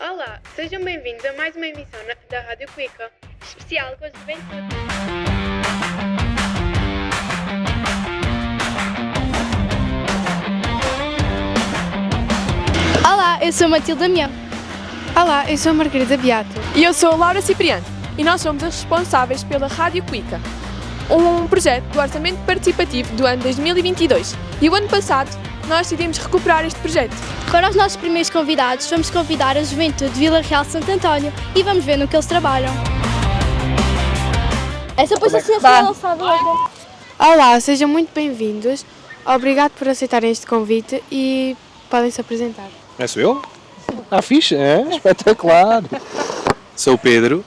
Olá, sejam bem-vindos a mais uma emissão da Rádio Cuica, especial com a juventude. Olá, eu sou a Matilde Damião. Olá, eu sou a Margarida Beato. E eu sou a Laura Cipriano e nós somos as responsáveis pela Rádio Cuica, um projeto do Orçamento Participativo do ano 2022. E o ano passado nós decidimos recuperar este projeto. Para os nossos primeiros convidados, vamos convidar a juventude de Vila Real de Santo António e vamos ver no que eles trabalham. Essa depois assim foi lançada hoje. Olá, sejam muito bem-vindos. Obrigado por aceitarem este convite e podem se apresentar. Sou eu? Fixe, é? Espetacular! Sou o Pedro,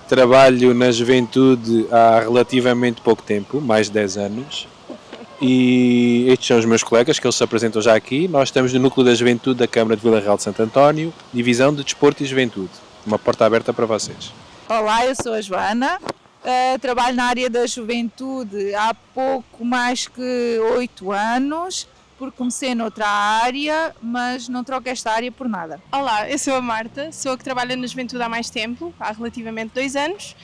trabalho na juventude há relativamente pouco tempo, mais de 10 anos. E estes são os meus colegas, que eles se apresentam já aqui. Nós estamos no Núcleo da Juventude da Câmara de Vila Real de Santo António, Divisão de Desporto e Juventude. Uma porta aberta para vocês. Olá, eu sou a Joana, trabalho na área da juventude há pouco mais que 8 anos, porque comecei noutra área, mas não troco esta área por nada. Olá, eu sou a Marta, sou a que trabalha na juventude há mais tempo, há relativamente 2 anos.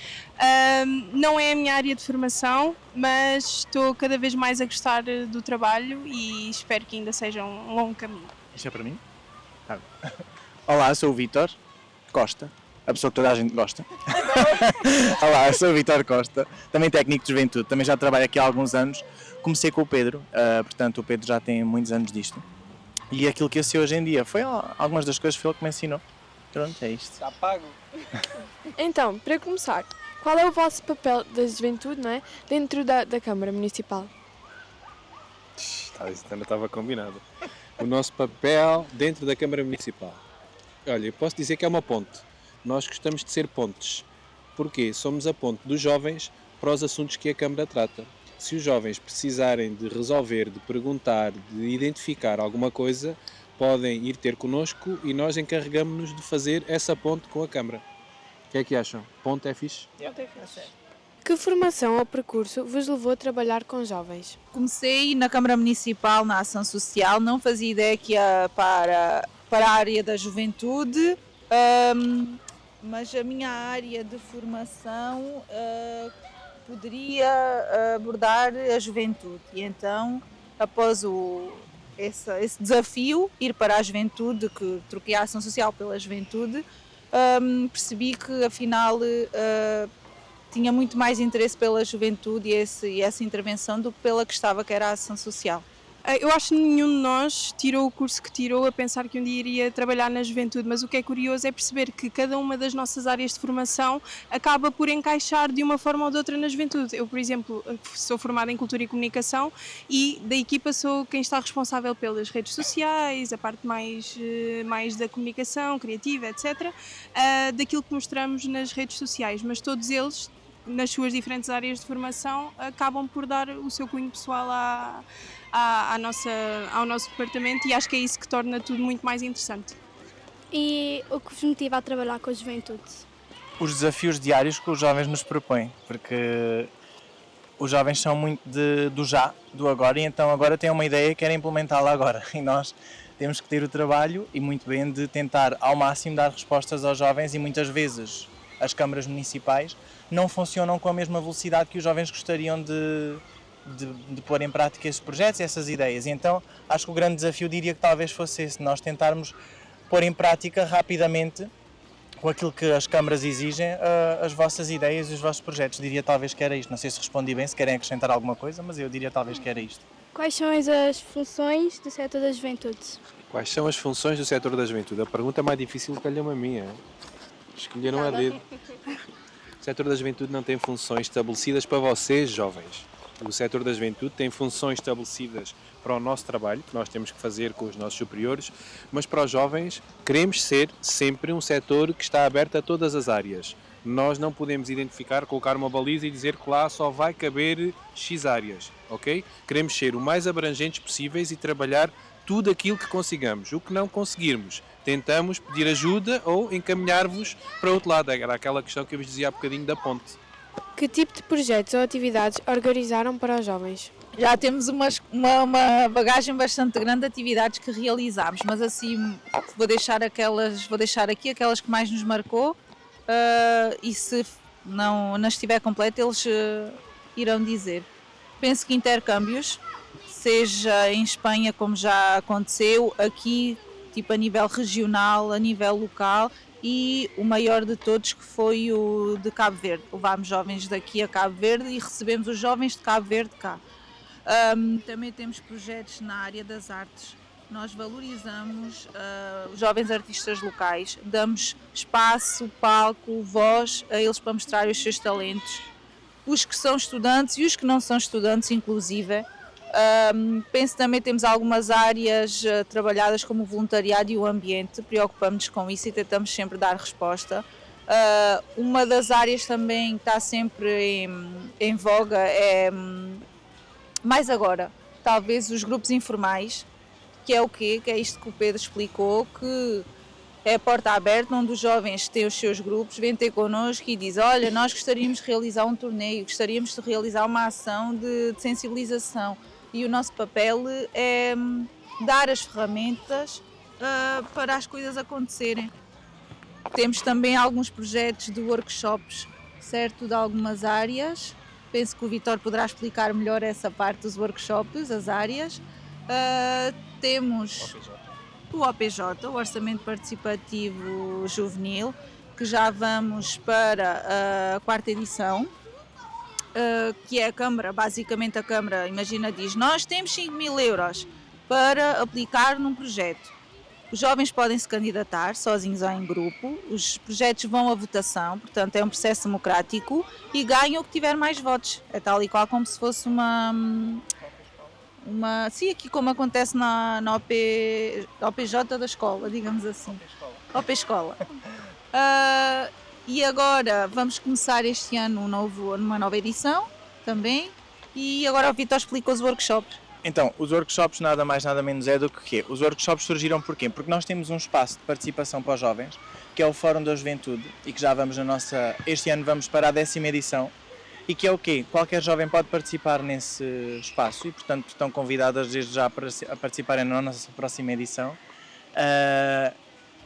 Não é a minha área de formação, mas estou cada vez mais a gostar do trabalho e espero que ainda seja um longo caminho. Isto é para mim? Olá, sou o Vítor Costa, a pessoa que toda a gente gosta. Olá, sou o Vítor Costa, também técnico de juventude, também já trabalho aqui há alguns anos. Comecei com o Pedro, portanto o Pedro já tem muitos anos disto. E aquilo que eu sei hoje em dia foi algumas das coisas que foi ele que me ensinou. Pronto, é isto. Está pago! Então, para começar, qual é o vosso papel da juventude, não é? Dentro da Câmara Municipal? Isso ainda estava combinado. O nosso papel dentro da Câmara Municipal. Olha, eu posso dizer que é uma ponte. Nós gostamos de ser pontes. Porquê? Somos a ponte dos jovens para os assuntos que a Câmara trata. Se os jovens precisarem de resolver, de perguntar, de identificar alguma coisa, podem ir ter connosco e nós encarregamos-nos de fazer essa ponte com a Câmara. O que é que acham? Ponte é fixe? Que formação ou percurso vos levou a trabalhar com jovens? Comecei na Câmara Municipal, na Ação Social, não fazia ideia que ia para a área da juventude, mas a minha área de formação poderia abordar a juventude e então, após esse desafio, ir para a juventude, que troquei a ação social pela juventude, percebi que afinal tinha muito mais interesse pela juventude e essa intervenção do que pela que estava, que era a ação social. Eu acho que nenhum de nós tirou o curso que tirou a pensar que um dia iria trabalhar na juventude, mas o que é curioso é perceber que cada uma das nossas áreas de formação acaba por encaixar de uma forma ou de outra na juventude. Eu, por exemplo, sou formada em Cultura e Comunicação e da equipa sou quem está responsável pelas redes sociais, a parte mais da comunicação criativa, etc., daquilo que mostramos nas redes sociais, mas todos eles, nas suas diferentes áreas de formação, acabam por dar o seu cunho pessoal ao nosso departamento e acho que é isso que torna tudo muito mais interessante. E o que vos motiva a trabalhar com a juventude? Os desafios diários que os jovens nos propõem, porque os jovens são muito do já, do agora, e então agora têm uma ideia e querem implementá-la agora. E nós temos que ter o trabalho, e muito bem, de tentar ao máximo dar respostas aos jovens, e muitas vezes as câmaras municipais não funcionam com a mesma velocidade que os jovens gostariam de pôr em prática esses projetos e essas ideias. E então acho que o grande desafio diria que talvez fosse esse, nós tentarmos pôr em prática rapidamente, com aquilo que as câmaras exigem, as vossas ideias e os vossos projetos. Diria talvez que era isto. Não sei se respondi bem, se querem acrescentar alguma coisa, mas eu diria talvez que era isto. Quais são as funções do setor da juventude? Quais são as funções do setor da juventude? A pergunta mais difícil calhou-me a minha. Escolheram a dedo. O setor da juventude não tem funções estabelecidas para vocês, jovens. O setor da juventude tem funções estabelecidas para o nosso trabalho, que nós temos que fazer com os nossos superiores, mas para os jovens queremos ser sempre um setor que está aberto a todas as áreas. Nós não podemos identificar, colocar uma baliza e dizer que lá só vai caber X áreas, ok? Queremos ser o mais abrangentes possíveis e trabalhar tudo aquilo que consigamos. O que não conseguirmos, tentamos pedir ajuda ou encaminhar-vos para outro lado. Era aquela questão que eu vos dizia há bocadinho da ponte. Que tipo de projetos ou atividades organizaram para os jovens? Já temos uma bagagem bastante grande de atividades que realizámos, mas assim vou deixar aqui aquelas que mais nos marcou, e se não estiver completa eles irão dizer. Penso que intercâmbios, seja em Espanha como já aconteceu, aqui tipo a nível regional, a nível local, e o maior de todos que foi o de Cabo Verde. Levámos jovens daqui a Cabo Verde e recebemos os jovens de Cabo Verde cá. Também temos projetos na área das artes. Nós valorizamos os jovens artistas locais, damos espaço, palco, voz a eles para mostrar os seus talentos. Os que são estudantes e os que não são estudantes, inclusive. Penso também temos algumas áreas trabalhadas como o voluntariado e o ambiente, preocupamos-nos com isso e tentamos sempre dar resposta. Uma das áreas também que está sempre em voga é, mais agora, talvez os grupos informais, que é o quê? Que é isto que o Pedro explicou, que é a porta aberta onde os jovens têm os seus grupos, vêm ter connosco e dizem: olha, nós gostaríamos de realizar um torneio, gostaríamos de realizar uma ação de sensibilização. E o nosso papel é dar as ferramentas para as coisas acontecerem. Temos também alguns projetos de workshops, certo, de algumas áreas. Penso que o Vítor poderá explicar melhor essa parte dos workshops, as áreas. Temos o OPJ, o Orçamento Participativo Juvenil, que já vamos para a 4ª edição. Que é a Câmara, basicamente a Câmara, imagina, diz: nós temos 5.000 euros para aplicar num projeto. Os jovens podem se candidatar, sozinhos ou em grupo, os projetos vão à votação, portanto é um processo democrático e ganha o que tiver mais votos. É tal e qual como se fosse sim, aqui como acontece na OPJ da escola, digamos assim. OP Escola. E agora vamos começar este ano uma nova edição também. E agora o Vítor explica os workshops. Então, os workshops nada mais nada menos é do que quê? Os workshops surgiram porquê? Porque nós temos um espaço de participação para os jovens, que é o Fórum da Juventude, e que já vamos este ano vamos para a 10ª edição, e que é o quê? Qualquer jovem pode participar nesse espaço e, portanto, estão convidadas desde já a participarem na nossa próxima edição.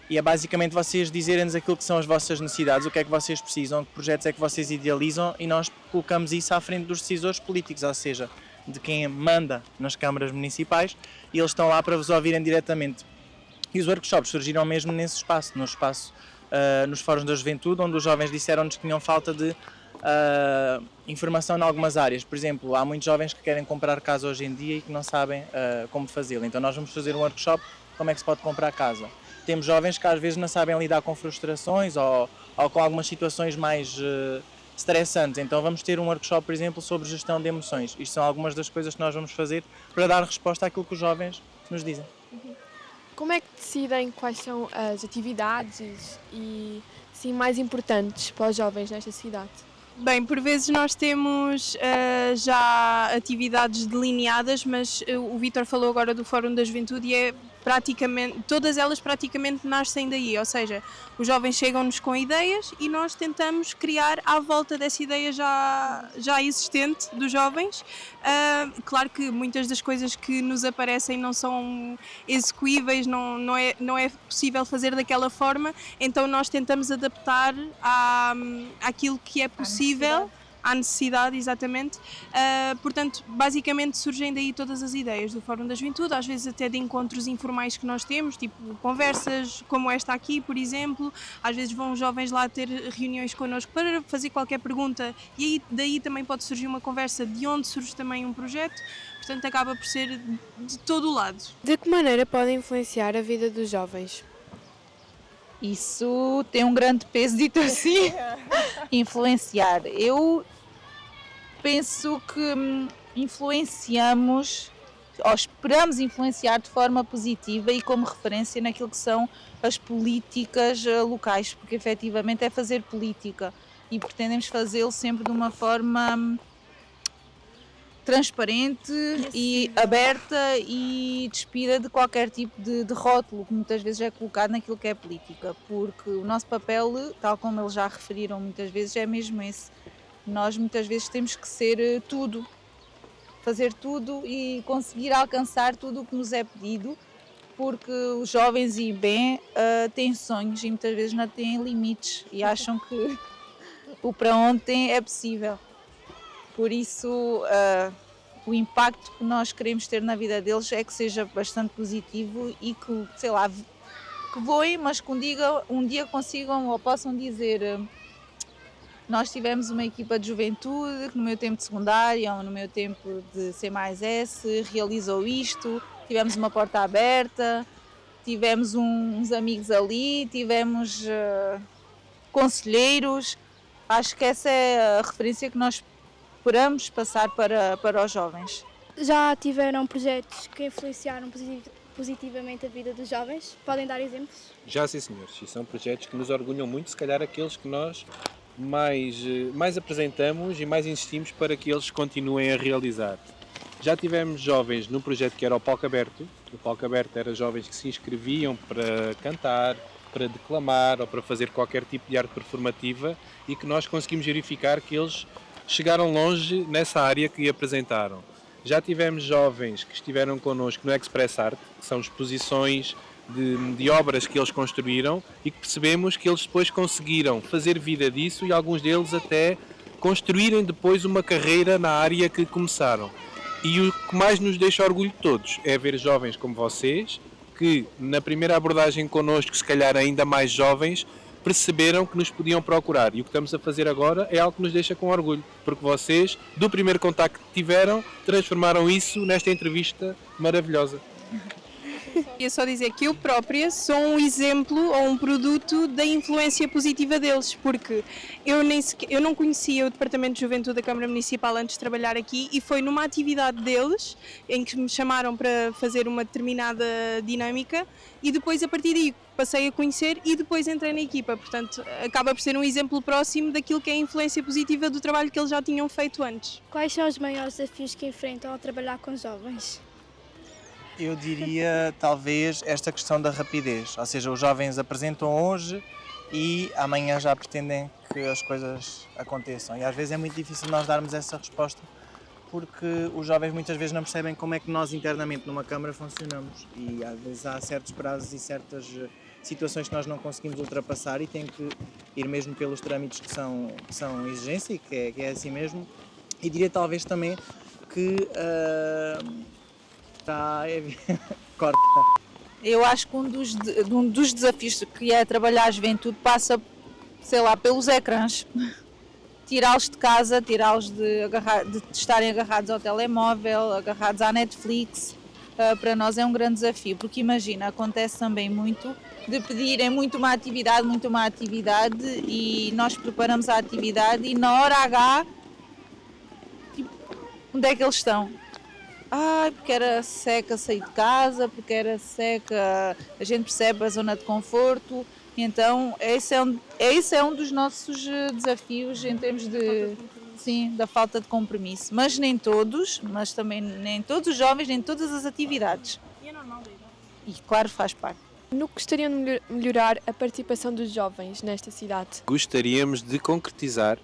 E é basicamente vocês dizerem-nos aquilo que são as vossas necessidades, o que é que vocês precisam, que projetos é que vocês idealizam, e nós colocamos isso à frente dos decisores políticos, ou seja, de quem manda nas câmaras municipais, e eles estão lá para vos ouvirem diretamente. E os workshops surgiram mesmo nesse espaço, nos fóruns da juventude, onde os jovens disseram-nos que tinham falta de informação em algumas áreas. Por exemplo, há muitos jovens que querem comprar casa hoje em dia e que não sabem como fazê-lo. Então nós vamos fazer um workshop como é que se pode comprar casa. Temos jovens que às vezes não sabem lidar com frustrações ou com algumas situações mais estressantes. Então vamos ter um workshop, por exemplo, sobre gestão de emoções. Isto são algumas das coisas que nós vamos fazer para dar resposta àquilo que os jovens nos dizem. Como é que decidem quais são as atividades e sim, mais importantes para os jovens nesta cidade? Bem, por vezes nós temos já atividades delineadas, mas o Vítor falou agora do Fórum da Juventude e é todas elas praticamente nascem daí, ou seja, os jovens chegam-nos com ideias e nós tentamos criar à volta dessa ideia já existente dos jovens. Claro que muitas das coisas que nos aparecem não são execuíveis, não é possível fazer daquela forma, então nós tentamos adaptar àquilo que é possível. À necessidade, exatamente. Portanto, basicamente surgem daí todas as ideias do Fórum da Juventude, às vezes até de encontros informais que nós temos, tipo conversas como esta aqui, por exemplo. Às vezes vão os jovens lá ter reuniões connosco para fazer qualquer pergunta e aí, daí também pode surgir uma conversa de onde surge também um projeto. Portanto, acaba por ser de todo o lado. De que maneira podem influenciar a vida dos jovens? Isso tem um grande peso, dito assim. Influenciar. Eu penso que influenciamos, ou esperamos influenciar de forma positiva e como referência naquilo que são as políticas locais, porque efetivamente é fazer política e pretendemos fazê-lo sempre de uma forma transparente e aberta e despida de qualquer tipo de rótulo que muitas vezes é colocado naquilo que é política, porque o nosso papel, tal como eles já referiram muitas vezes, é mesmo esse. Nós muitas vezes temos que ser tudo fazer tudo e conseguir alcançar tudo o que nos é pedido, porque os jovens e bem têm sonhos e muitas vezes não têm limites e acham que o para ontem é possível. Por isso, o impacto que nós queremos ter na vida deles é que seja bastante positivo e que, sei lá, que voem, mas que um dia consigam ou possam dizer: nós tivemos uma equipa de juventude que no meu tempo de secundária ou no meu tempo de C+S realizou isto, tivemos uma porta aberta, tivemos uns amigos ali, tivemos conselheiros. Acho que essa é a referência que nós esperamos passar para os jovens. Já tiveram projetos que influenciaram positivamente a vida dos jovens? Podem dar exemplos? Já sim, senhores, e são projetos que nos orgulham muito, se calhar aqueles que nós mais apresentamos e mais insistimos para que eles continuem a realizar. Já tivemos jovens num projeto que era o Palco Aberto. O Palco Aberto era jovens que se inscreviam para cantar, para declamar ou para fazer qualquer tipo de arte performativa e que nós conseguimos verificar que eles chegaram longe nessa área que apresentaram. Já tivemos jovens que estiveram connosco no Express Art, que são exposições de obras que eles construíram e que percebemos que eles depois conseguiram fazer vida disso e alguns deles até construírem depois uma carreira na área que começaram. E o que mais nos deixa orgulho de todos é ver jovens como vocês, que na primeira abordagem connosco, se calhar ainda mais jovens, perceberam que nos podiam procurar. E o que estamos a fazer agora é algo que nos deixa com orgulho, porque vocês, do primeiro contacto que tiveram, transformaram isso nesta entrevista maravilhosa. Queria só dizer que eu própria sou um exemplo ou um produto da influência positiva deles, porque eu não conhecia o Departamento de Juventude da Câmara Municipal antes de trabalhar aqui e foi numa atividade deles em que me chamaram para fazer uma determinada dinâmica e depois a partir daí passei a conhecer e depois entrei na equipa, portanto acaba por ser um exemplo próximo daquilo que é a influência positiva do trabalho que eles já tinham feito antes. Quais são os maiores desafios que enfrentam ao trabalhar com jovens? Eu diria talvez esta questão da rapidez, ou seja, os jovens apresentam hoje e amanhã já pretendem que as coisas aconteçam e às vezes é muito difícil nós darmos essa resposta porque os jovens muitas vezes não percebem como é que nós internamente numa Câmara funcionamos e às vezes há certos prazos e certas situações que nós não conseguimos ultrapassar e tem que ir mesmo pelos trâmites que são exigência e que é assim mesmo. E diria talvez também que corta. Eu acho que um dos desafios que é trabalhar a juventude passa, sei lá, pelos ecrãs. Tirá-los de casa, tirá-los de estarem agarrados ao telemóvel, agarrados à Netflix, para nós é um grande desafio, porque imagina, acontece também muito de pedirem muito uma atividade e nós preparamos a atividade e na hora H, tipo, onde é que eles estão? Porque era seca sair de casa, porque era seca, a gente percebe a zona de conforto, então esse é um dos nossos desafios em termos da falta de compromisso, mas também nem todos os jovens, nem todas as atividades. E é normal daí, E claro, faz parte. No que gostariam de melhorar a participação dos jovens nesta cidade? Gostaríamos de concretizar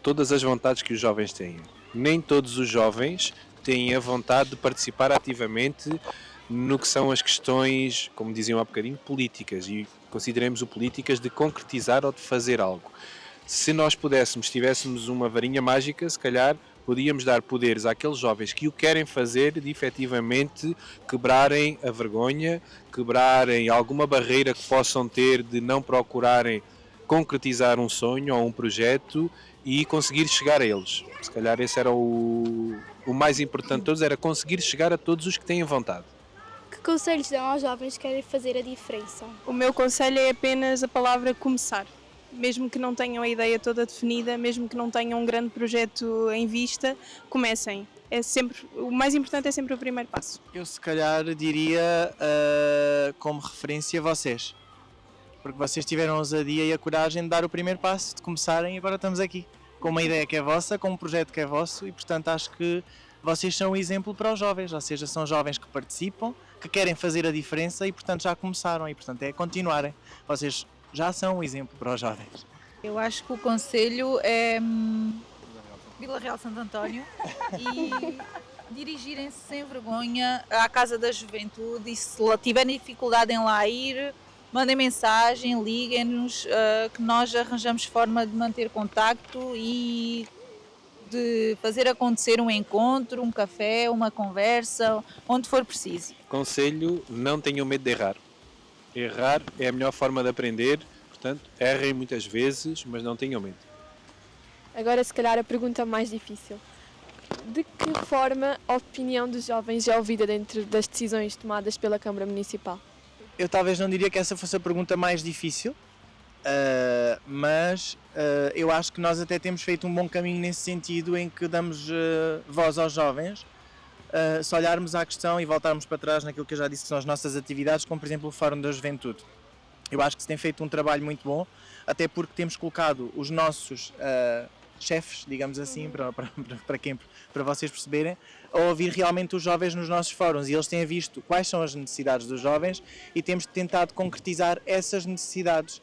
todas as vontades que os jovens têm. Nem todos os jovens têm a vontade de participar ativamente no que são as questões, como diziam há bocadinho, políticas, e consideremos o políticas de concretizar ou de fazer algo. Se nós tivéssemos uma varinha mágica, se calhar podíamos dar poderes àqueles jovens que o querem fazer de efetivamente quebrarem a vergonha, quebrarem alguma barreira que possam ter de não procurarem concretizar um sonho ou um projeto e conseguir chegar a eles. Se calhar esse era o mais importante de todos, era conseguir chegar a todos os que têm vontade. Que conselhos dão aos jovens que querem fazer a diferença? O meu conselho é apenas a palavra começar. Mesmo que não tenham a ideia toda definida, mesmo que não tenham um grande projeto em vista, comecem. O mais importante é sempre o primeiro passo. Eu se calhar diria como referência vocês, porque vocês tiveram a ousadia e a coragem de dar o primeiro passo, de começarem e agora estamos aqui, com uma ideia que é vossa, com um projeto que é vosso e portanto acho que vocês são um exemplo para os jovens, ou seja, são jovens que participam, que querem fazer a diferença e portanto já começaram e portanto é continuarem. Vocês já são um exemplo para os jovens. Eu acho que o conselho é Vila Real Santo António dirigirem-se sem vergonha à Casa da Juventude e se lá tiverem dificuldade em lá ir, mandem mensagem, liguem-nos, que nós arranjamos forma de manter contacto e de fazer acontecer um encontro, um café, uma conversa, onde for preciso. Conselho, não tenham medo de errar. Errar é a melhor forma de aprender, portanto, errem muitas vezes, mas não tenham medo. Agora, se calhar, a pergunta mais difícil. De que forma a opinião dos jovens é ouvida dentro das decisões tomadas pela Câmara Municipal? Eu talvez não diria que essa fosse a pergunta mais difícil, mas eu acho que nós até temos feito um bom caminho nesse sentido, em que damos voz aos jovens. Se olharmos à questão e voltarmos para trás naquilo que eu já disse que são as nossas atividades, como por exemplo o Fórum da Juventude. Eu acho que se tem feito um trabalho muito bom, até porque temos colocado os nossos chefes, digamos assim, para vocês perceberem, a ouvir realmente os jovens nos nossos fóruns, e eles têm visto quais são as necessidades dos jovens e temos tentado concretizar essas necessidades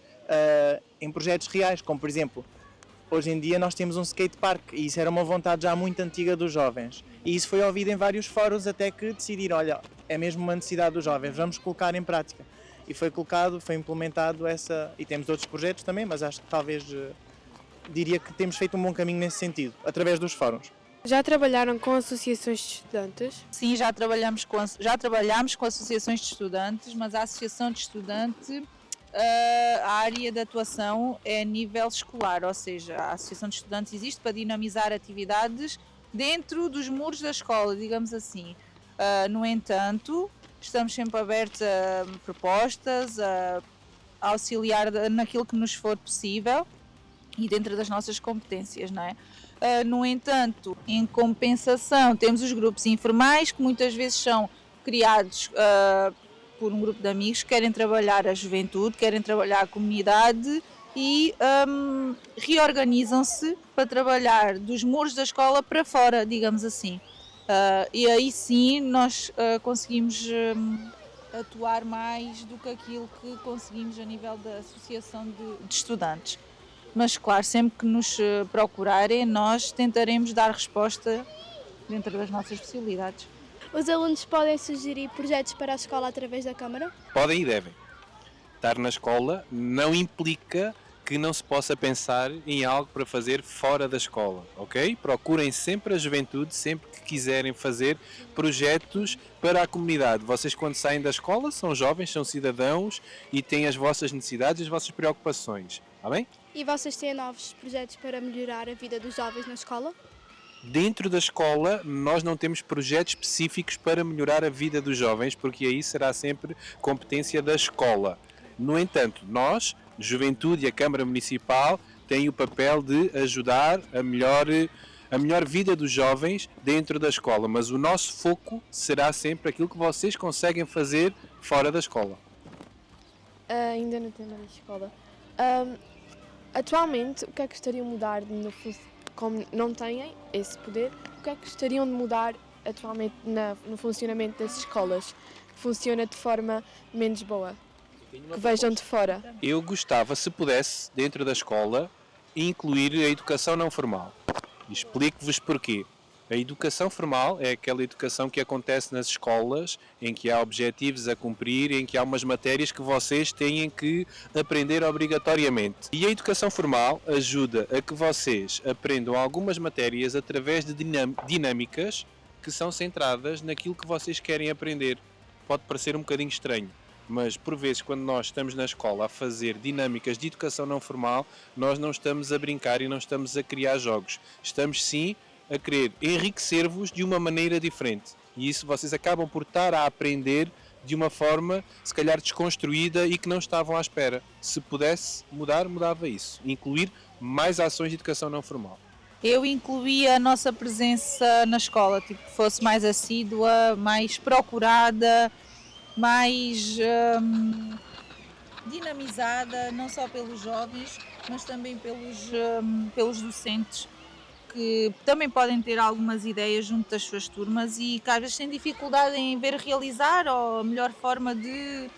em projetos reais, como por exemplo, hoje em dia nós temos um skatepark e isso era uma vontade já muito antiga dos jovens e isso foi ouvido em vários fóruns até que decidiram, olha, é mesmo uma necessidade dos jovens, vamos colocar em prática. E foi colocado, foi implementado essa, e temos outros projetos também, mas acho que talvez diria que temos feito um bom caminho nesse sentido, através dos fóruns. Já trabalharam com associações de estudantes? Sim, já trabalhamos com associações de estudantes, mas a associação de estudante, a área de atuação é a nível escolar, ou seja, a associação de estudantes existe para dinamizar atividades dentro dos muros da escola, digamos assim. No entanto, estamos sempre abertos a propostas, a auxiliar naquilo que nos for possível e dentro das nossas competências, não é? No entanto, em compensação, temos os grupos informais que muitas vezes são criados por um grupo de amigos que querem trabalhar a juventude, querem trabalhar a comunidade e reorganizam-se para trabalhar dos muros da escola para fora, digamos assim. E aí sim nós conseguimos atuar mais do que aquilo que conseguimos a nível da associação de estudantes. Mas claro, sempre que nos procurarem, nós tentaremos dar resposta dentro das nossas possibilidades. Os alunos podem sugerir projetos para a escola através da Câmara? Podem e devem. Estar na escola não implica que não se possa pensar em algo para fazer fora da escola, ok? Procurem sempre a juventude, sempre que quiserem fazer projetos para a comunidade. Vocês, quando saem da escola, são jovens, são cidadãos e têm as vossas necessidades e as vossas preocupações, está bem? E vocês têm novos projetos para melhorar a vida dos jovens na escola? Dentro da escola, nós não temos projetos específicos para melhorar a vida dos jovens, porque aí será sempre competência da escola. No entanto, nós, Juventude e a Câmara Municipal, têm o papel de ajudar a melhor vida dos jovens dentro da escola, mas o nosso foco será sempre aquilo que vocês conseguem fazer fora da escola. Ainda no tema da escola. Atualmente, o que é que gostariam de mudar, como não têm esse poder, o que é que gostariam de mudar atualmente no funcionamento das escolas? Que funciona de forma menos boa? Que vejam de fora? Eu gostava, se pudesse, dentro da escola, incluir a educação não formal. Explico-vos porquê. A educação formal é aquela educação que acontece nas escolas, em que há objetivos a cumprir, em que há umas matérias que vocês têm que aprender obrigatoriamente. E a educação formal ajuda a que vocês aprendam algumas matérias através de dinâmicas que são centradas naquilo que vocês querem aprender. Pode parecer um bocadinho estranho, mas por vezes quando nós estamos na escola a fazer dinâmicas de educação não formal, nós não estamos a brincar e não estamos a criar jogos. Estamos sim a querer enriquecer-vos de uma maneira diferente. E isso vocês acabam por estar a aprender de uma forma, se calhar, desconstruída e que não estavam à espera. Se pudesse mudar, mudava isso. Incluir mais ações de educação não formal. Eu incluía a nossa presença na escola, que fosse mais assídua, mais procurada, mais dinamizada, não só pelos jovens, mas também pelos docentes, que também podem ter algumas ideias junto das suas turmas e que às vezes têm dificuldade em ver realizar ou a melhor forma de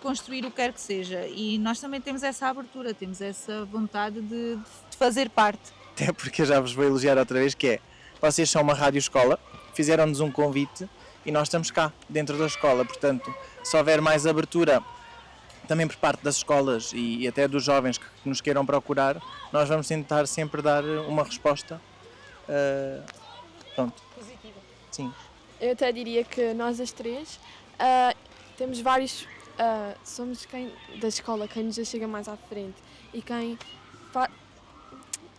construir o que quer que seja. E nós também temos essa abertura, temos essa vontade de fazer parte. Até porque eu já vos vou elogiar outra vez, que é, vocês são uma rádio-escola, fizeram-nos um convite e nós estamos cá, dentro da escola. Portanto, se houver mais abertura também por parte das escolas e até dos jovens que nos queiram procurar, nós vamos tentar sempre dar uma resposta pronto. Positiva. Sim. Eu até diria que nós as três temos vários. Somos quem da escola quem nos chega mais à frente e quem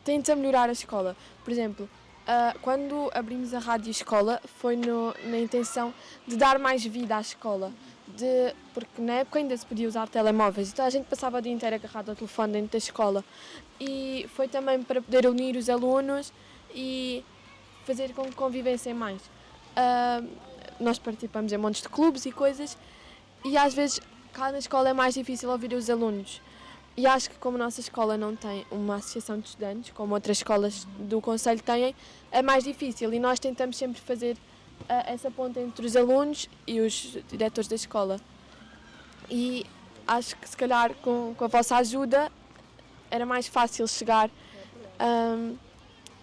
tenta melhorar a escola. Por exemplo, quando abrimos a Rádio Escola foi na intenção de dar mais vida à escola. Porque na época ainda se podia usar telemóveis, então a gente passava o dia inteiro agarrado ao telefone dentro da escola. E foi também para poder unir os alunos e fazer com que convivessem mais. Nós participamos em montes de clubes e coisas e às vezes cá na escola é mais difícil ouvir os alunos. E acho que como a nossa escola não tem uma associação de estudantes, como outras escolas do concelho têm, é mais difícil e nós tentamos sempre fazer essa ponte entre os alunos e os diretores da escola. E acho que se calhar com a vossa ajuda era mais fácil chegar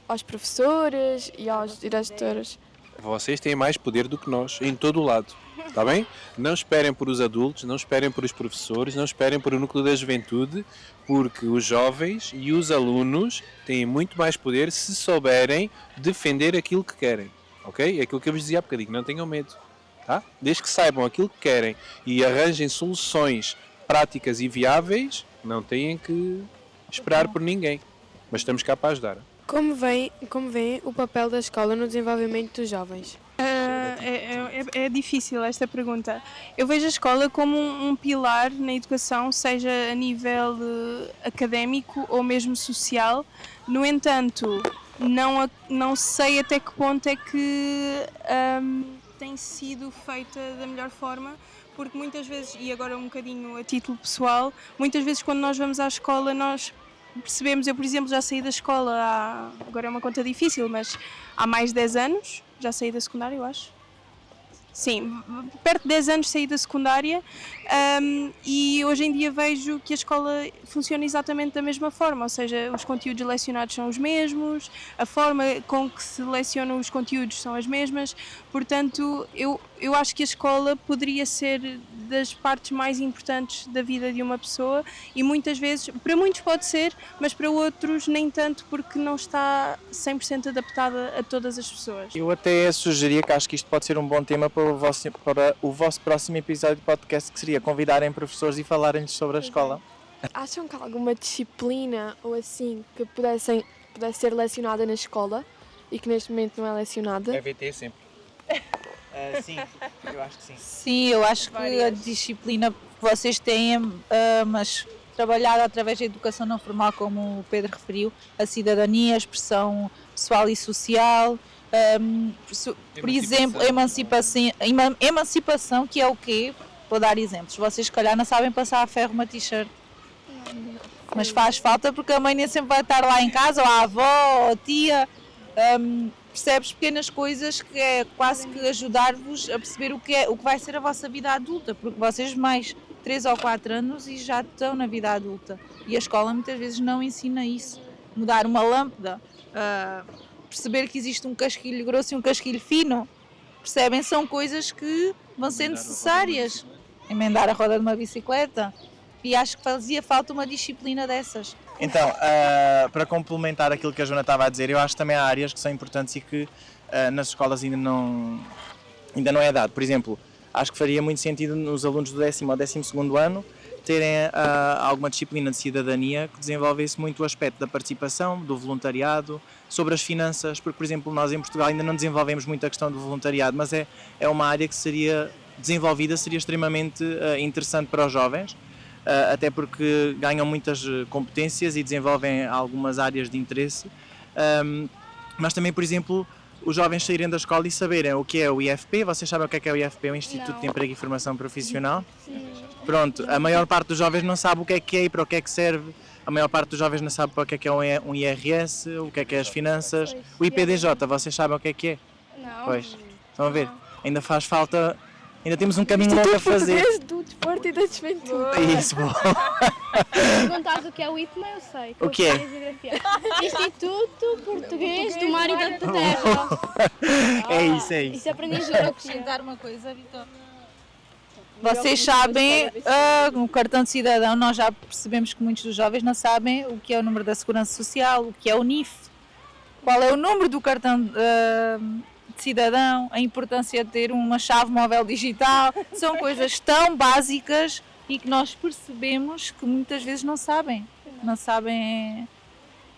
aos professores e aos diretores. Vocês têm mais poder do que nós, em todo o lado, está bem? Não esperem por os adultos, não esperem por os professores, não esperem por o núcleo da juventude, porque os jovens e os alunos têm muito mais poder se souberem defender aquilo que querem, ok? É aquilo que eu vos dizia há bocadinho, não tenham medo, tá? Desde que saibam aquilo que querem e arranjem soluções práticas e viáveis, não têm que esperar por ninguém, mas estamos cá para ajudar. Como vê o papel da escola no desenvolvimento dos jovens? É difícil esta pergunta. Eu vejo a escola como um pilar na educação, seja a nível académico ou mesmo social. No entanto, não sei até que ponto é que tem sido feita da melhor forma, porque muitas vezes, e agora um bocadinho a título pessoal, muitas vezes quando nós vamos à escola nós percebemos, eu por exemplo já saí da escola agora é uma conta difícil, mas há mais de 10 anos, já saí da secundária eu acho. Sim, perto de 10 anos saí da secundária e hoje em dia vejo que a escola funciona exatamente da mesma forma, ou seja, os conteúdos lecionados são os mesmos, a forma com que se lecionam os conteúdos são as mesmas, portanto eu acho que a escola poderia ser das partes mais importantes da vida de uma pessoa e muitas vezes, para muitos pode ser, mas para outros nem tanto porque não está 100% adaptada a todas as pessoas. Eu até sugeria que acho que isto pode ser um bom tema para o vosso próximo episódio de podcast, que seria convidarem professores e falarem-lhes sobre a escola. Acham que há alguma disciplina ou assim que pudesse ser lecionada na escola e que neste momento não é lecionada? EVT sempre. Sim, eu acho que sim. Sim, eu acho que a disciplina que vocês têm, mas trabalhada através da educação não formal, como o Pedro referiu, a cidadania, a expressão pessoal e social, por exemplo, emancipação, que é o quê? Vou dar exemplos. Vocês, se calhar, não sabem passar a ferro uma t-shirt. Mas faz falta porque a mãe nem sempre vai estar lá em casa, ou a avó, ou a tia. Percebes pequenas coisas que é quase que ajudar-vos a perceber o que vai ser a vossa vida adulta, porque vocês mais 3 ou 4 anos e já estão na vida adulta. E a escola muitas vezes não ensina isso. Mudar uma lâmpada, perceber que existe um casquilho grosso e um casquilho fino, percebem? São coisas que vão ser necessárias. Emendar a roda de uma bicicleta. E acho que fazia falta uma disciplina dessas. Então, para complementar aquilo que a Joana estava a dizer, eu acho que também há áreas que são importantes e que nas escolas ainda não é dado. Por exemplo, acho que faria muito sentido nos alunos do 10º ao 12º ano terem alguma disciplina de cidadania que desenvolvesse muito o aspecto da participação, do voluntariado, sobre as finanças, porque, por exemplo, nós em Portugal ainda não desenvolvemos muito a questão do voluntariado, mas é uma área que seria desenvolvida, seria extremamente interessante para os jovens, até porque ganham muitas competências e desenvolvem algumas áreas de interesse, mas também, por exemplo, os jovens saírem da escola e saberem o que é o IFP. Vocês sabem o que é o IFP, o Instituto de Emprego e Formação Profissional? Sim. Pronto, a maior parte dos jovens não sabe o que é e para o que é que serve, a maior parte dos jovens não sabe para o que é um IRS, o que é as finanças, o IPDJ, vocês sabem o que é? Não. Pois, estão a ver? Ainda faz falta Ainda temos um caminho longo a fazer. Português do desporto e da juventude. Isso, bom. Perguntares o que é o IPMA, eu sei. O que é? Instituto Português do Mar e da Terra. É isso, é isso. Isso aprendi em geografia. Acrescentar uma coisa, Vitor. Vocês sabem, no cartão de cidadão, nós já percebemos que muitos dos jovens não sabem o que é o número da Segurança Social, o que é o NIF, qual é o número do cartão de cidadão, a importância de ter uma chave móvel digital, são coisas tão básicas e que nós percebemos que muitas vezes não sabem. Não sabem.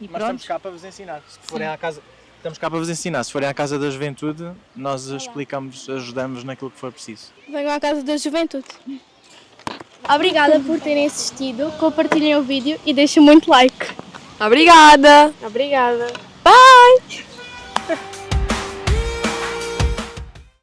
E Mas pronto. estamos cá para vos ensinar. Se forem à casa, estamos cá para vos ensinar. Se forem à Casa da Juventude, nós explicamos, ajudamos naquilo que for preciso. Venham à Casa da Juventude. Obrigada por terem assistido, compartilhem o vídeo e deixem muito like. Obrigada! Obrigada. Bye!